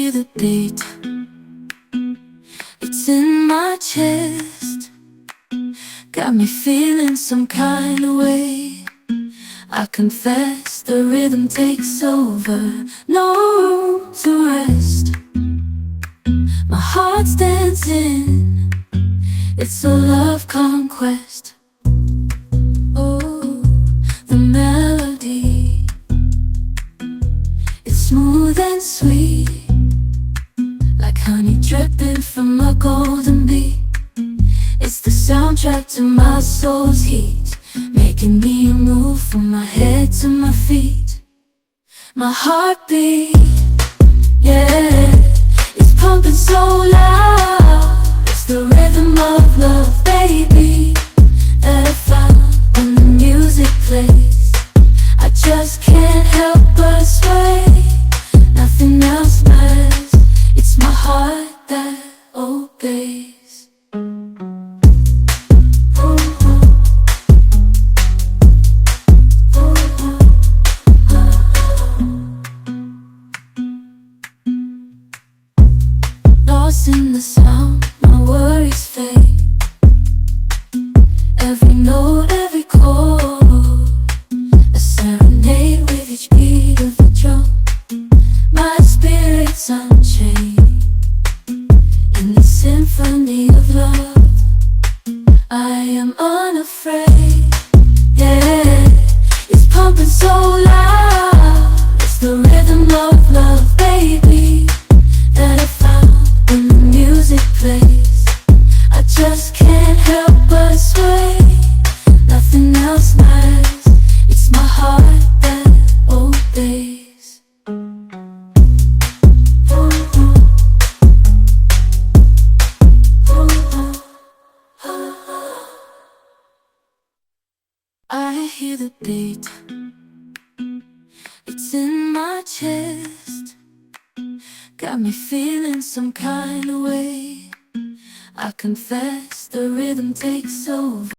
hear the beat, it's in my chest, got me feeling some kind of way. I confess the rhythm takes over, no room to rest. My heart's dancing, it's a love conquest. Oh, the melody, it's smooth and sweet, like honey dripping from a golden bee. It's the soundtrack to my soul's heat, making me move from my head to my feet. My heartbeat, yeah, it's pumping so loud. It's the rhythm of love, baby, that I found when the music plays. I just can't help but sway, nothing else matters. It's my heart that obeys. Lost in the sound, my worries fade. Every note, every chord, a serenade with each beat of the drum. My spirit's unchained in the symphony of love. I am unafraid, yeah, it's pumping so loud. It's the rhythm of love, baby, that I found when the music plays. I just can't help but sway, nothing else matters. It's my heart that obeys. I hear the beat, it's in my chest, got me feeling some kind of way. I confess the rhythm takes over.